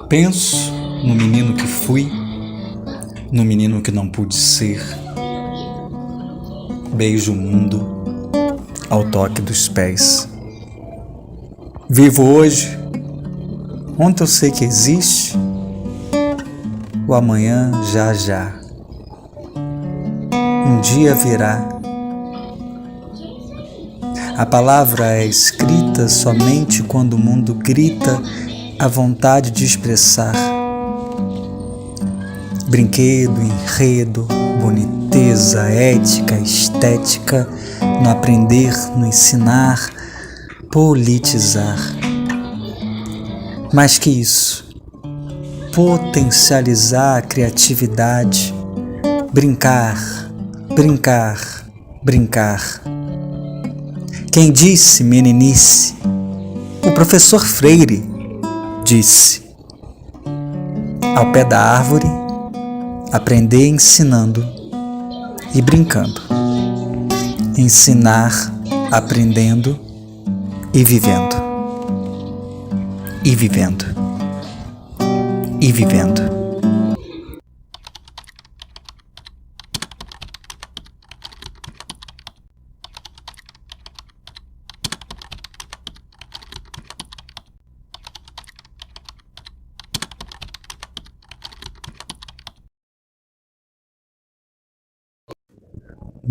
Penso no menino que fui, no menino que não pude ser. Beijo o mundo ao toque dos pés. Vivo hoje, ontem eu sei que existe, o amanhã já já. Um dia virá. A palavra é escrita somente quando o mundo grita a vontade de expressar. Brinquedo, enredo, boniteza, ética, estética, no aprender, no ensinar, politizar. Mais que isso, potencializar a criatividade, brincar, brincar, brincar. Quem disse meninice? O professor Freire disse: ao pé da árvore, aprender ensinando e brincando. Ensinar, aprendendo e vivendo. E vivendo. E vivendo.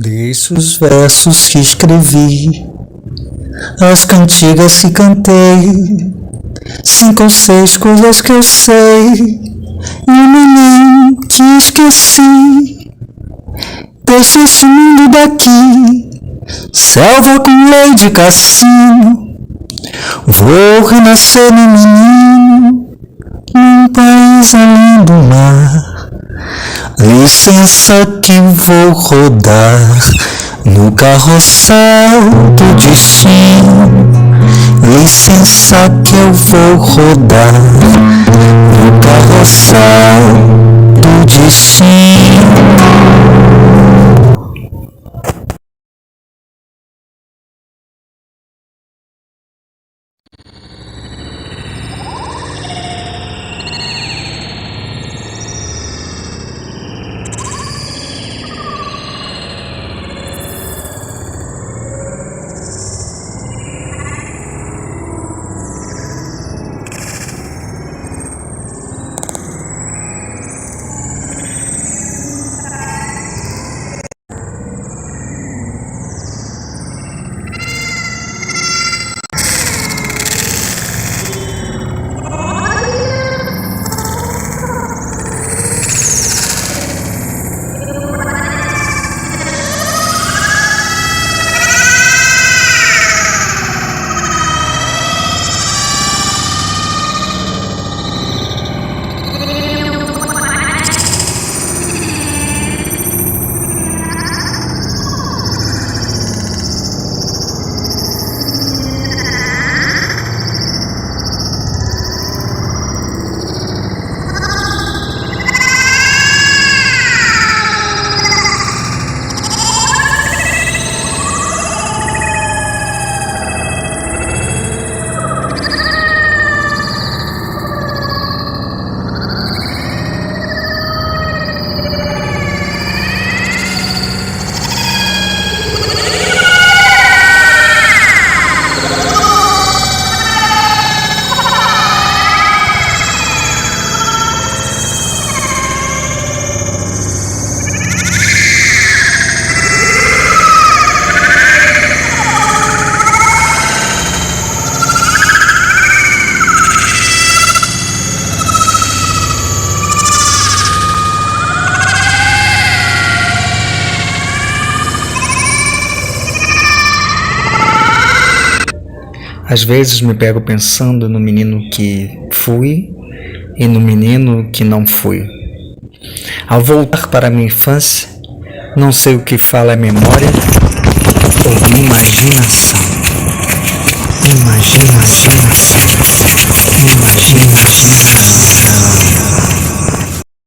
Deixo os versos que escrevi, as cantigas que cantei, 5 ou 6 coisas que eu sei, e o menino que esqueci. Deixo esse mundo daqui, selva com lei de cassino. Vou renascer no menino, num país além do mar. Licença que vou rodar no carrossel do destino. Licença que eu vou rodar no carrossel do destino. Às vezes me pego pensando no menino que fui e no menino que não fui. Ao voltar para a minha infância, não sei o que fala a memória ou imaginação. Imaginação.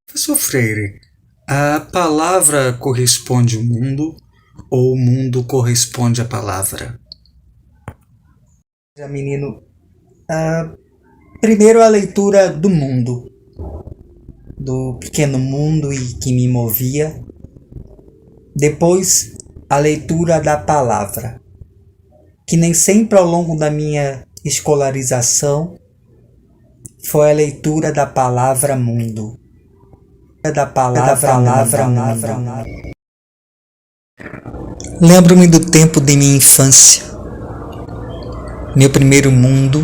Professor Freire, a palavra corresponde ao mundo ou o mundo corresponde à palavra? Menino, Primeiro a leitura do mundo, do pequeno mundo e que me movia. Depois a leitura da palavra, que nem sempre ao longo da minha escolarização foi a leitura da palavra mundo. Da palavra mundo. Lembro-me do tempo de minha infância. Meu primeiro mundo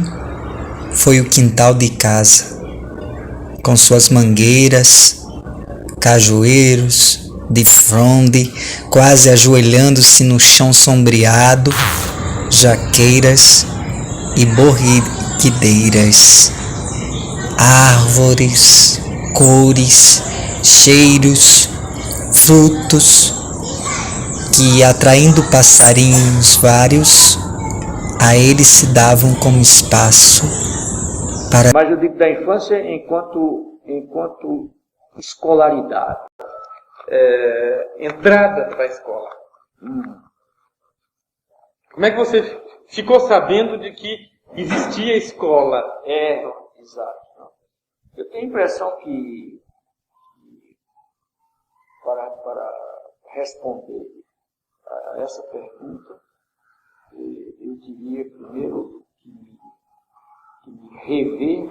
foi o quintal de casa, com suas mangueiras, cajueiros, de fronde, quase ajoelhando-se no chão sombreado, jaqueiras e borriquideiras, árvores, cores, cheiros, frutos, que, atraindo passarinhos vários, a eles se davam como espaço para... Mas eu digo da infância enquanto escolaridade. Entrada para a escola. Como é que você ficou sabendo de que existia escola? Exato. Eu tenho a impressão que para responder a essa pergunta, eu diria primeiro que me rever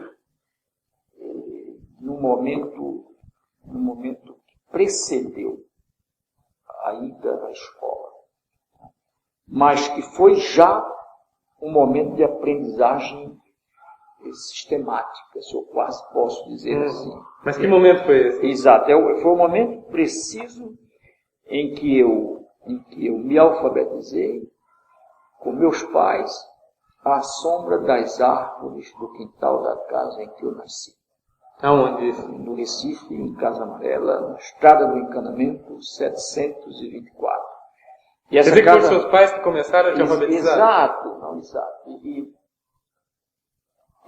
no momento que precedeu a ida à escola, mas que foi já um momento de aprendizagem sistemática, se eu quase posso dizer assim. Mas que momento foi esse? Exato, foi o momento preciso em que eu me alfabetizei com meus pais à sombra das árvores do quintal da casa em que eu nasci. Aonde isso? No Recife, em Casa Amarela, na Estrada do Encanamento, 724. E essa Quer dizer que casa... foram seus pais que começaram a te alfabetizar? Exato.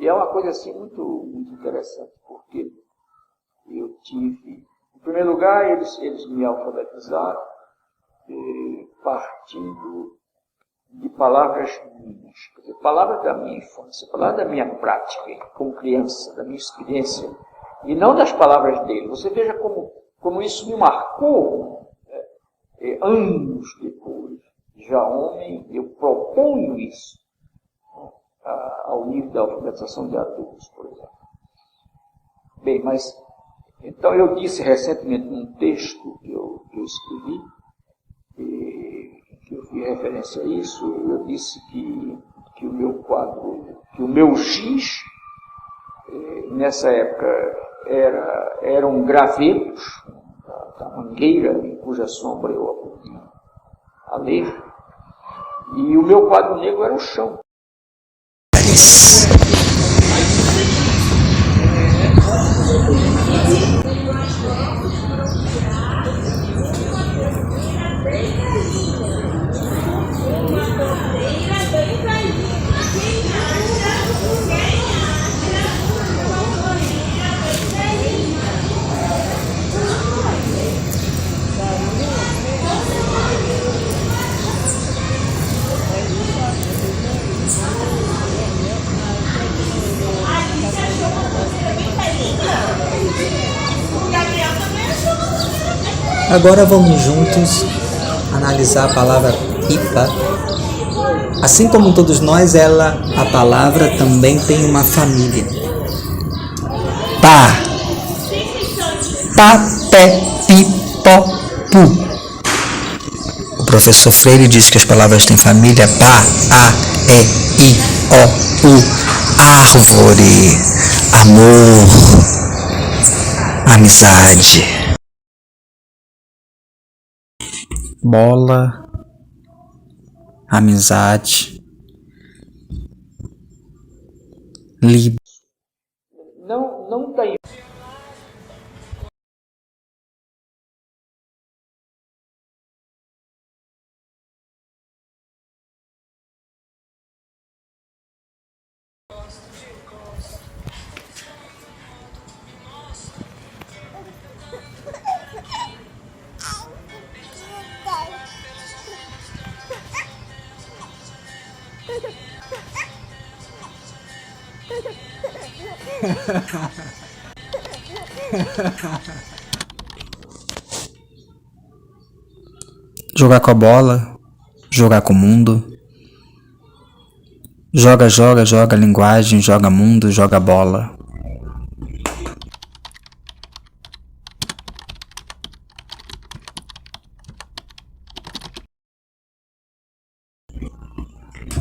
E é uma coisa assim muito interessante, porque eu tive... Em primeiro lugar, eles me alfabetizaram partindo de palavras minhas, quer dizer, palavras da minha infância, palavras da minha prática como criança, da minha experiência, e não das palavras dele. Você veja como isso me marcou, anos depois, já homem, eu proponho isso ao nível da alfabetização de adultos, por exemplo. Bem, mas, então eu disse recentemente num texto que eu escrevi, que eu fiz referência a isso, eu disse que o meu quadro, que o meu giz, nessa época, eram gravetos da mangueira em cuja sombra eu aprendi a ler, e o meu quadro negro era o chão. Agora vamos juntos analisar a palavra pipa. Assim como todos nós, a palavra também tem uma família. Pá, papé, pipó, pu. O professor Freire diz que as palavras têm família. Pá, a, e, i, o, u. Árvore, amor, amizade. Bola, amizade, livro. Não tem. Jogar com a bola, jogar com o mundo. Joga, joga, joga linguagem, joga mundo, joga bola.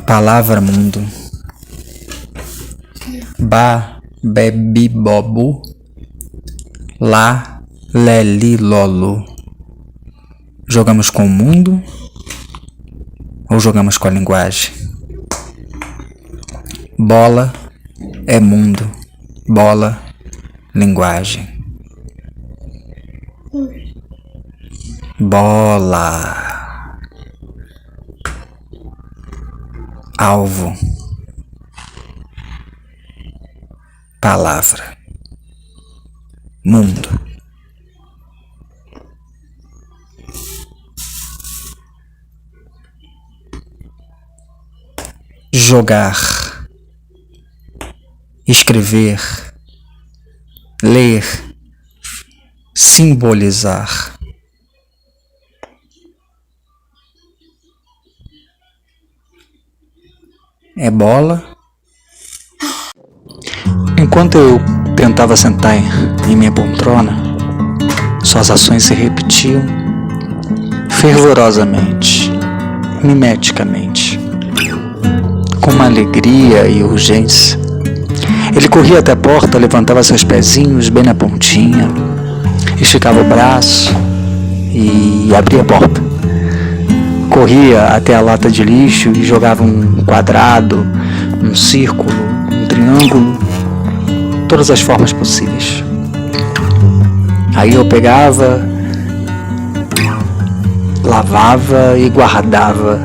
Palavra mundo. Ba, bebi, bobo. Lá, leli, lolo. Jogamos com o mundo ou jogamos com a linguagem? Bola é mundo, bola, linguagem. Bola, alvo, palavra, mundo. Jogar, escrever, ler, simbolizar. É bola. Enquanto eu tentava sentar em minha poltrona, suas ações se repetiam fervorosamente, mimeticamente, com uma alegria e urgência. Ele corria até a porta, levantava seus pezinhos bem na pontinha, esticava o braço e abria a porta. Corria até a lata de lixo e jogava um quadrado, um círculo, um triângulo, todas as formas possíveis. Aí eu pegava, lavava e guardava,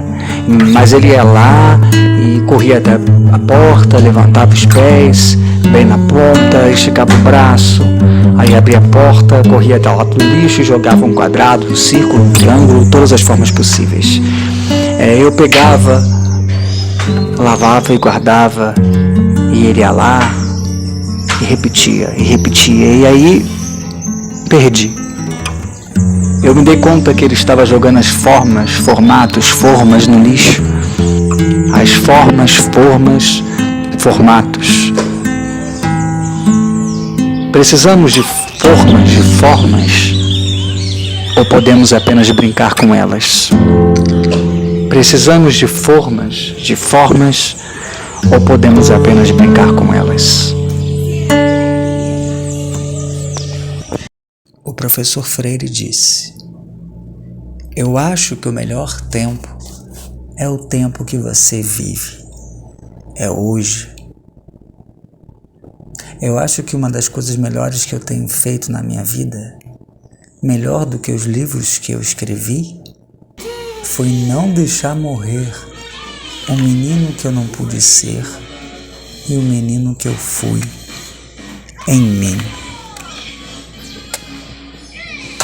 mas ele ia lá e corria até a porta, levantava os pés bem na ponta, esticava o braço, aí abria a porta, corria até lá do lixo e jogava um quadrado, um círculo, um triângulo, todas as formas possíveis. Eu pegava, lavava e guardava, e ele ia lá e repetia, e aí perdi. Eu me dei conta que ele estava jogando as formas, formatos, formas no lixo. As formas, formatos. Precisamos de formas, ou podemos apenas brincar com elas? Precisamos de formas, ou podemos apenas brincar com elas? O professor Freire disse: eu acho que o melhor tempo é o tempo que você vive. É hoje. Eu acho que uma das coisas melhores que eu tenho feito na minha vida, melhor do que os livros que eu escrevi, foi não deixar morrer o menino que eu não pude ser e o menino que eu fui em mim.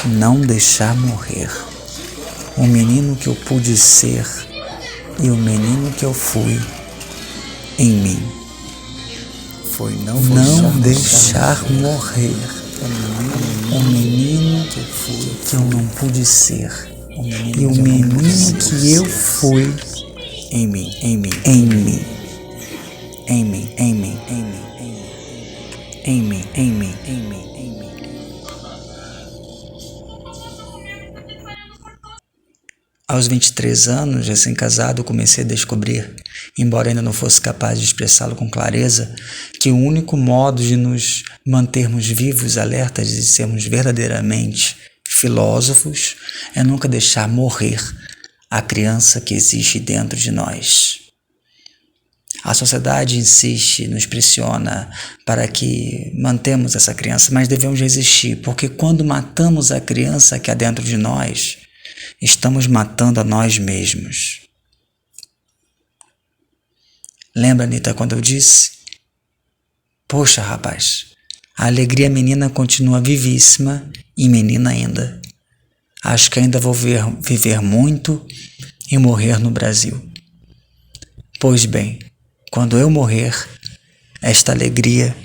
Não deixar morrer o menino que eu pude ser e o menino que eu fui em mim. Foi não deixar morrer o menino que eu não pude ser e o menino que eu fui em mim, em mim, em mim, em mim, em mim, em mim, em mim, em mim, em mim. Aos 23 anos, recém-casado, comecei a descobrir, embora ainda não fosse capaz de expressá-lo com clareza, que o único modo de nos mantermos vivos, alertas e sermos verdadeiramente filósofos é nunca deixar morrer a criança que existe dentro de nós. A sociedade insiste, nos pressiona para que mantemos essa criança, mas devemos resistir, porque quando matamos a criança que há dentro de nós, estamos matando a nós mesmos. Lembra, Anitta, quando eu disse? Poxa, rapaz, a alegria menina continua vivíssima e menina ainda. Acho que ainda vou viver muito e morrer no Brasil. Pois bem, quando eu morrer, esta alegria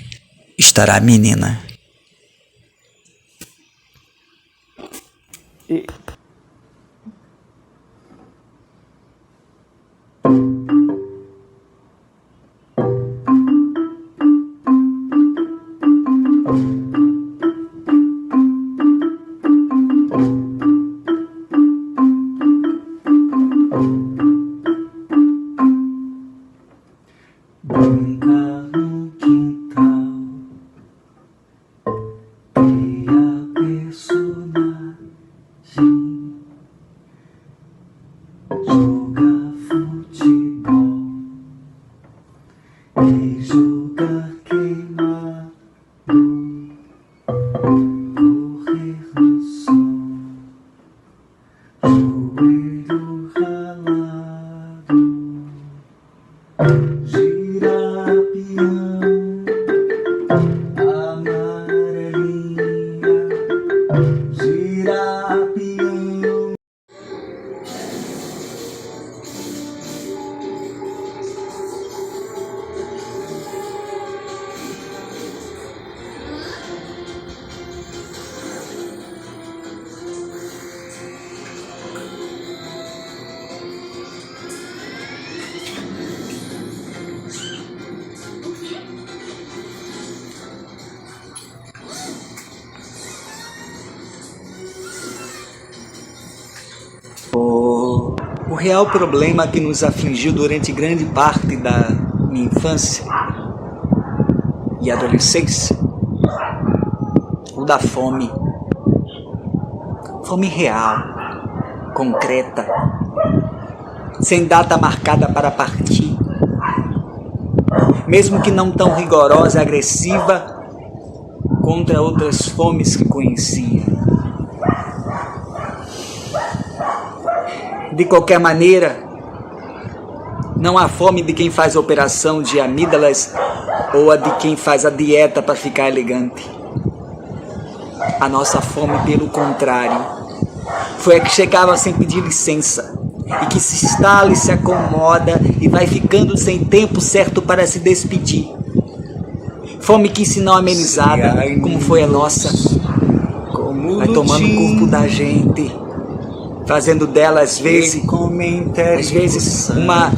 estará a menina. O real problema que nos afligiu durante grande parte da minha infância e adolescência, o da fome. Fome real, concreta, sem data marcada para partir, mesmo que não tão rigorosa e agressiva contra outras fomes que conhecia. De qualquer maneira, não há fome de quem faz a operação de amígdalas ou a de quem faz a dieta para ficar elegante. A nossa fome, pelo contrário, foi a que chegava sem pedir licença e que se instala e se acomoda e vai ficando sem tempo certo para se despedir. Fome que, se não amenizada, como foi a nossa, vai tomando o corpo da gente, fazendo dela, às vezes, uma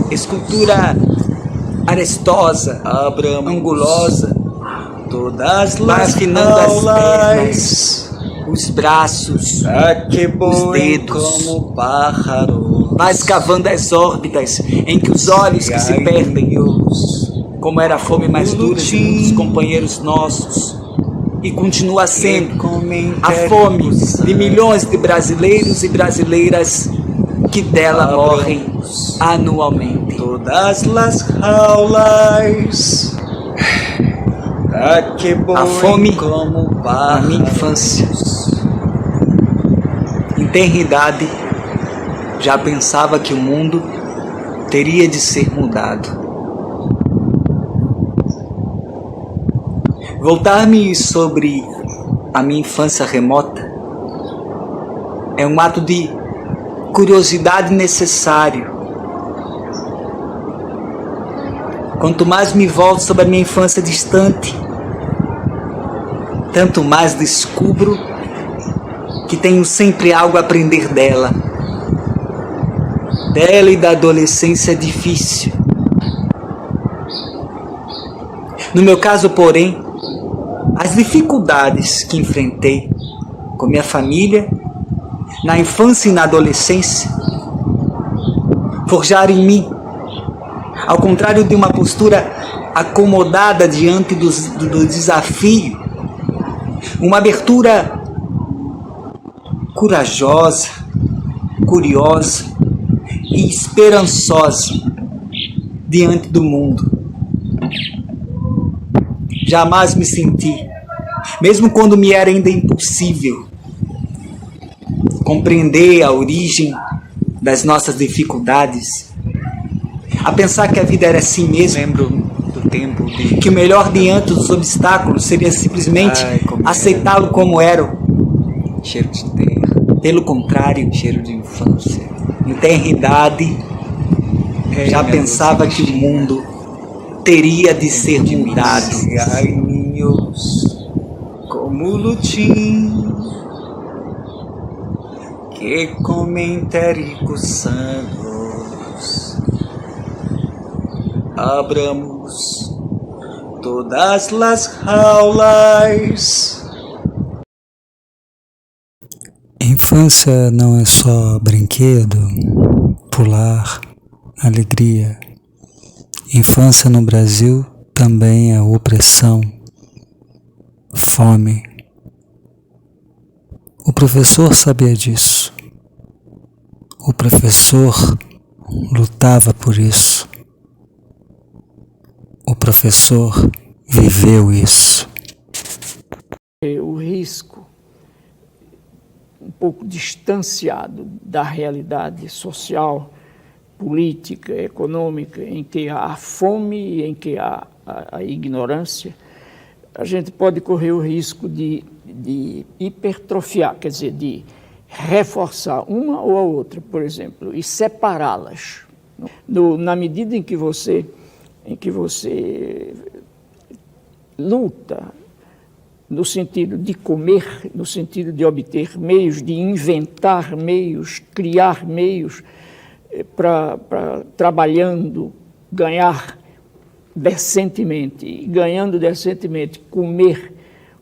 escultura arestosa, angulosa, vai afinando as pernas, os braços, os dedos, vai escavando as órbitas em que os olhos que se perdem, como era a fome mais dura de muitos companheiros nossos, e continua sendo a fome de milhões de brasileiros e brasileiras que dela morrem anualmente. Todas as jaulas, a fome na minha infância. Em tenra idade, já pensava que o mundo teria de ser mudado. Voltar-me sobre a minha infância remota é um ato de curiosidade necessário. Quanto mais me volto sobre a minha infância distante, tanto mais descubro que tenho sempre algo a aprender dela e da adolescência difícil. No meu caso, porém, as dificuldades que enfrentei com minha família, na infância e na adolescência, forjaram em mim, ao contrário de uma postura acomodada diante do desafio, uma abertura corajosa, curiosa e esperançosa diante do mundo. Jamais me senti, mesmo quando me era ainda impossível, compreender a origem das nossas dificuldades, a pensar que a vida era assim mesmo. Lembro do tempo de... que o melhor diante dos obstáculos seria simplesmente aceitá-lo como era. Cheiro de terra. Pelo contrário, cheiro de infância. em tenra idade, já pensava que o mundo teria de ser mudado. sueños como lutim que comem gusanos. Abramos todas las jaulas. Infância não é só brinquedo, pular, alegria. Infância no Brasil também é opressão, fome. O professor sabia disso. O professor lutava por isso. O professor viveu isso. O risco, um pouco distanciado da realidade social, política, econômica, em que há fome e em que há a ignorância, a gente pode correr o risco de hipertrofiar, quer dizer, de reforçar uma ou a outra, por exemplo, e separá-las. Na medida em que você luta no sentido de comer, no sentido de obter meios, de inventar meios, criar meios para trabalhando, ganhar decentemente, e ganhando decentemente, comer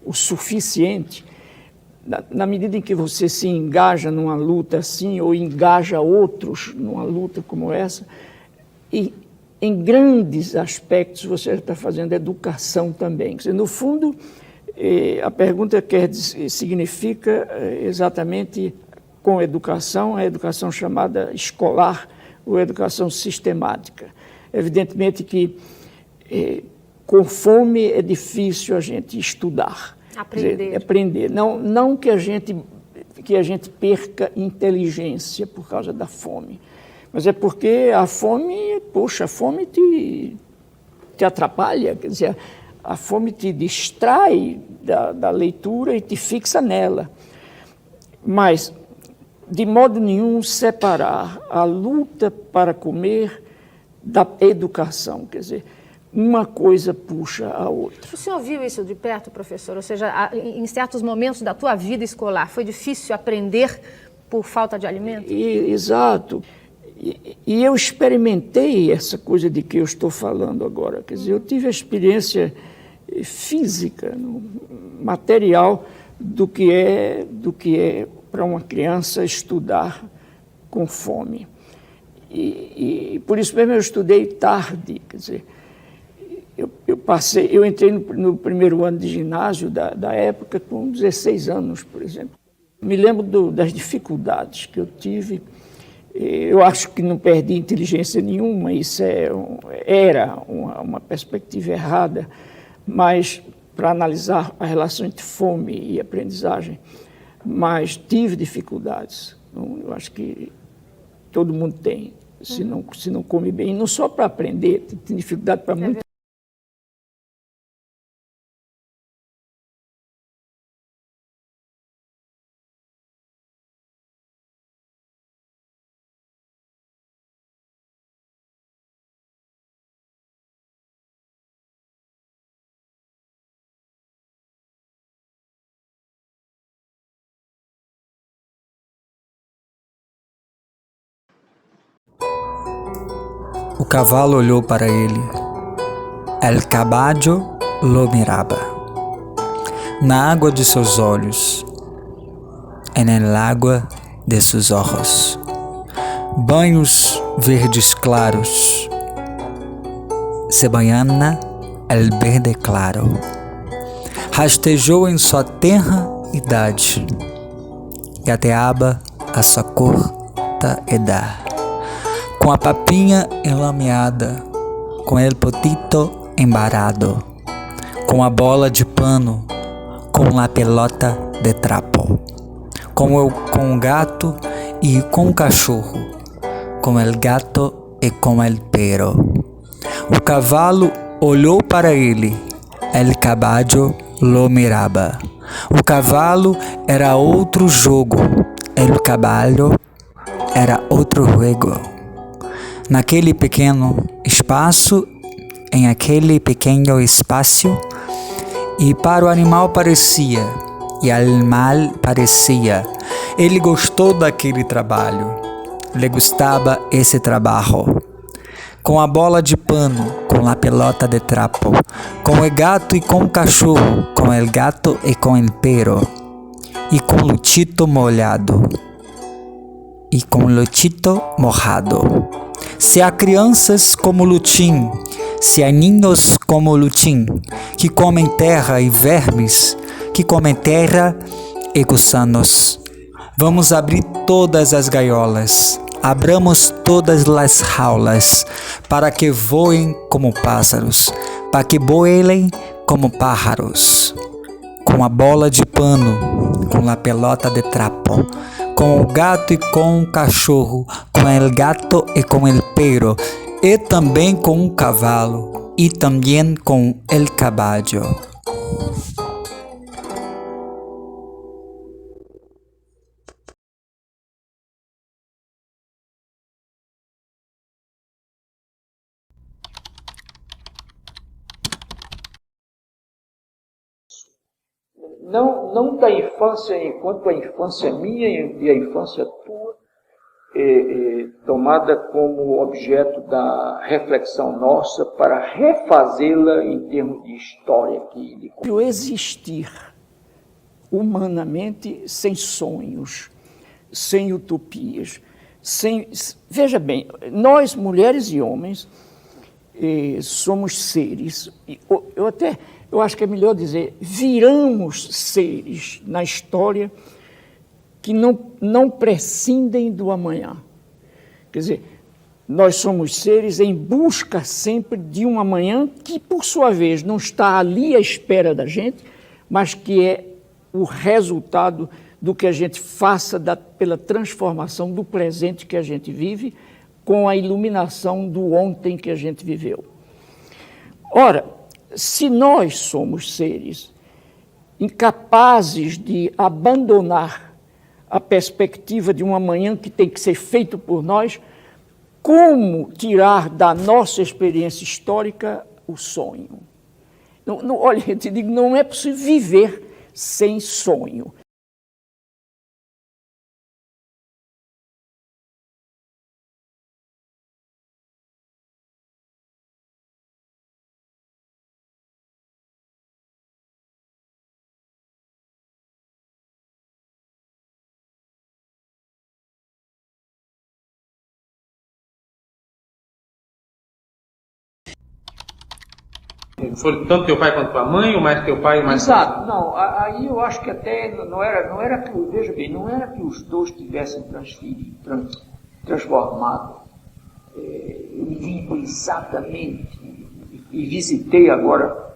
o suficiente, na medida em que você se engaja numa luta assim, ou engaja outros numa luta como essa, e em grandes aspectos você está fazendo educação também. Quer dizer, no fundo, a pergunta significa exatamente com educação, a educação chamada escolar ou educação sistemática. Evidentemente que com fome é difícil a gente estudar. Aprender. Não que a gente perca inteligência por causa da fome, mas é porque a fome te atrapalha, quer dizer, a fome te distrai da leitura e te fixa nela. Mas, de modo nenhum, separar a luta para comer da educação, quer dizer, uma coisa puxa a outra. O senhor viu isso de perto, professor? Ou seja, em certos momentos da tua vida escolar, foi difícil aprender por falta de alimento? Exato. E eu experimentei essa coisa de que eu estou falando agora. Quer dizer, eu tive a experiência física, material, do que é para uma criança estudar com fome. E por isso mesmo eu estudei tarde, quer dizer, eu entrei no primeiro ano de ginásio da época com 16 anos, por exemplo. Me lembro das dificuldades que eu tive. Eu acho que não perdi inteligência nenhuma, isso era uma perspectiva errada, mas para analisar a relação entre fome e aprendizagem, mas tive dificuldades. Então, eu acho que todo mundo tem, se não come bem, não só para aprender, tem dificuldade para muito. O cavalo olhou para ele. El caballo lo miraba. Na água de seus olhos. En el agua de sus ojos. Banhos verdes claros. Se banhana el verde claro. Rastejou em sua tenra idade. Gateaba a sua curta edade. Com a papinha enlameada, com el potito embarado, com a bola de pano, com a pelota de trapo, com o gato e com o cachorro, com el gato e com el perro. O cavalo olhou para ele, el caballo lo miraba. O cavalo era outro jogo, el caballo era outro juego. Naquele pequeno espaço, em aquele pequeno espaço, E para o animal parecia, e ao mal parecia. Ele gostou daquele trabalho. Le gustava esse trabalho. Com a bola de pano, com a pelota de trapo, com o gato e com o cachorro, com o gato e com o perro, e com o lutito molhado, e com o lutito mojado. Se há crianças como Lutim, se há ninhos como Lutim, que comem terra e vermes, que comem terra e gusanos. Vamos abrir todas as gaiolas, abramos todas as jaulas, para que voem como pássaros, para que voem como pájaros. Com a bola de pano, com a pelota de trapo, com o gato e com o cachorro, com o gato e com o perro, e também com o cavalo, e também com o caballo. Não da infância, enquanto a infância minha e a infância tua, tomada como objeto da reflexão nossa para refazê-la em termos de história aqui. O existir humanamente sem sonhos, sem utopias, veja bem, nós mulheres e homens somos seres, eu acho que é melhor dizer, viramos seres na história que não prescindem do amanhã. Quer dizer, nós somos seres em busca sempre de um amanhã que, por sua vez, não está ali à espera da gente, mas que é o resultado do que a gente faça pela transformação do presente que a gente vive com a iluminação do ontem que a gente viveu. Ora, se nós somos seres incapazes de abandonar a perspectiva de um amanhã que tem que ser feito por nós, como tirar da nossa experiência histórica o sonho? Olha, eu te digo, não é possível viver sem sonho. Foi tanto teu pai quanto tua mãe, ou mais teu pai ou mais... Exato, não, aí eu acho que até não era que, veja bem, não era que os dois tivessem transformado. Eu me lembro exatamente, e visitei agora,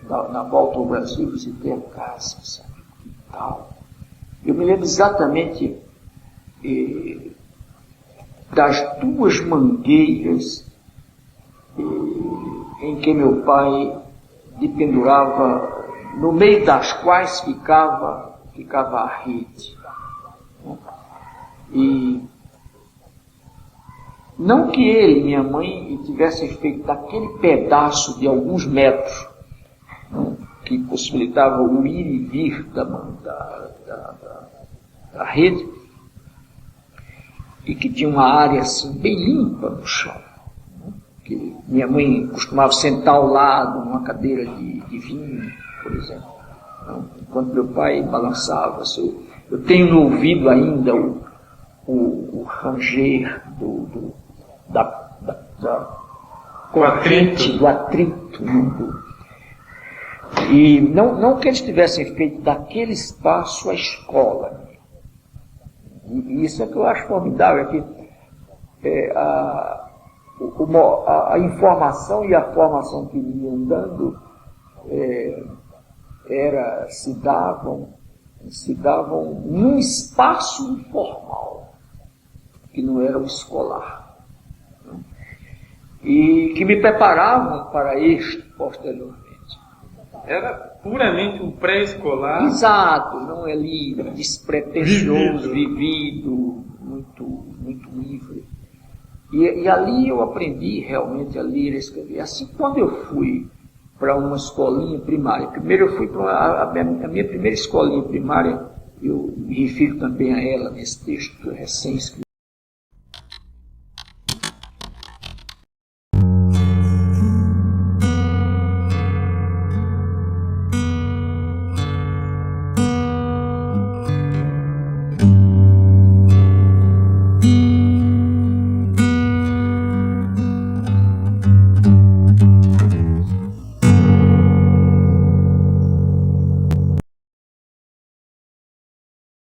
na volta ao Brasil, visitei a casa, sabe, e tal. Eu me lembro exatamente das duas mangueiras em que meu pai dependurava, no meio das quais ficava a rede. E não que ele e minha mãe tivessem feito daquele pedaço de alguns metros, que possibilitava o ir e vir da rede, e que tinha uma área assim, bem limpa no chão. Que minha mãe costumava sentar ao lado numa cadeira de vinho, por exemplo, enquanto meu pai balançava. Eu tenho no ouvido ainda o ranger do atrito. E não que eles tivessem feito daquele espaço a escola. E isso é que eu acho formidável, é que a informação e a formação que iam dando se davam num espaço informal, que não era o escolar, e que me preparavam para este posteriormente. Era puramente um pré-escolar. Exato, não é livre, despretensioso, vivido, muito livre. E ali eu aprendi realmente a ler e escrever. Assim, quando eu fui para uma escolinha primária. Primeiro eu fui para a minha primeira escolinha primária, eu me refiro também a ela nesse texto recém-escrito.